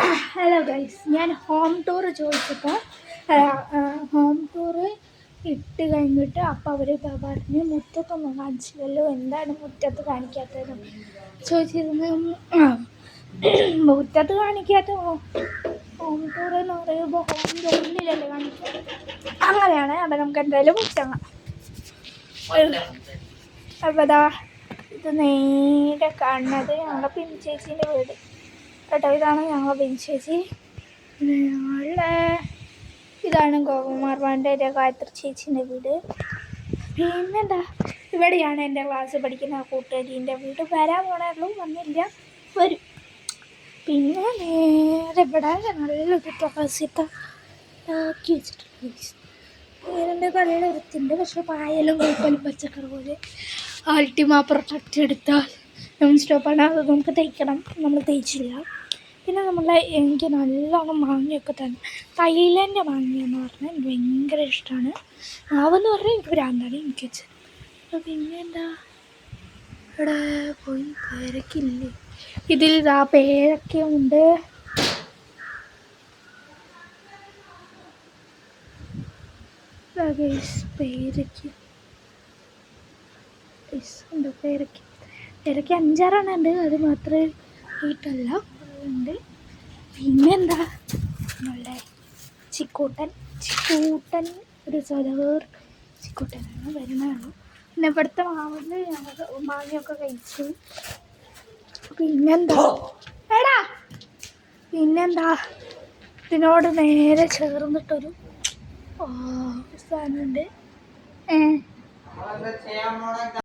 Hello guys, ഞാൻ home tour ചോദിച്ചപ്പോൾ home tour ഇട്ട് കഴിഞ്ഞിട്ട് അപ്പോൾ അവർ പറഞ്ഞ് മുറ്റത്തൊന്നും കാണിച്ചില്ലല്ലോ, എന്താണ് മുറ്റത്ത് കാണിക്കാത്തത് ചോദിച്ചിരുന്നു. മുറ്റത്ത് കാണിക്കാത്ത ഹോം ടൂർ എന്ന് പറയുമ്പോൾ ഹോമിൻ്റെ ഉള്ളിലല്ലേ കാണിക്കുക, അങ്ങനെയാണ്. അപ്പോൾ നമുക്ക് എന്തായാലും മുറ്റങ്ങാം. അപ്പോൾ അതാ ഇത് നേരെ കാണുന്നത് ഞങ്ങളുടെ പിൻ ചേച്ചീൻ്റെ വീട് കേട്ടോ. ഇതാണ് ഞങ്ങളുടെ പിൻ ചേച്ചി. ഞങ്ങളുടെ ഇതാണ് ഗോകുമാർവാൻ്റെ ഗായത്രി ചേച്ചീൻ്റെ വീട്. പിന്നെന്താ, ഇവിടെയാണ് എൻ്റെ ക്ലാസ് പഠിക്കുന്ന കൂട്ടുകാരീൻ്റെ വീട്. വരാൻ പോണുള്ളൂ, വന്നില്ല, വരും. പിന്നെ നേരെ ഇവിടെ നല്ലൊരു തുളസിത്താക്കി വെച്ചിട്ടുണ്ട്. പേരിൻ്റെ നല്ല വൃത്തിൻ്റെ, പക്ഷേ പായലും കുഴപ്പമില്ല. പച്ചക്കറി പോലെ അൾട്ടിമ പ്രൊട്ടക്റ്റ് എടുത്താൽ നോൺ സ്റ്റോപ്പാണ്. അത് നമുക്ക് തയ്ക്കണം, നമ്മൾ തയ്ച്ചില്ല. പിന്നെ എനിക്ക് നല്ലോണം മാങ്ങയൊക്കെ തന്നെ, തൈലൻ്റെ മാങ്ങയെന്ന് പറഞ്ഞാൽ എനിക്ക് ഭയങ്കര ഇഷ്ടമാണ്. മാവെന്ന് പറഞ്ഞാൽ എനിക്ക് ഭ്രാന്താണ് എനിക്ക് വെച്ചത്. അപ്പോൾ പിന്നെ എന്താ, ഇവിടെ പോയി പേരക്കില്ലേ, ഇതിൽ ഇതാ പേരക്കയുണ്ട്. പേരക്ക 5-6 ഉണ്ട്, അത് മാത്രമേ വീട്ടല്ല ഉണ്ട്. പിന്നെന്താ, നമ്മളുടെ ചിക്കൂട്ടൻ ഒരു സ്വതവേർ ചിക്കൂട്ടനാണ് വരുന്നതാണ്. പിന്നെ ഇവിടുത്തെ മാവിൽ ഞങ്ങൾ മാങ്ങയൊക്കെ കഴിച്ചു. പിന്നെന്താ ഇതിനോട് നേരെ ചേർന്നിട്ടൊരു സാധനമുണ്ട്.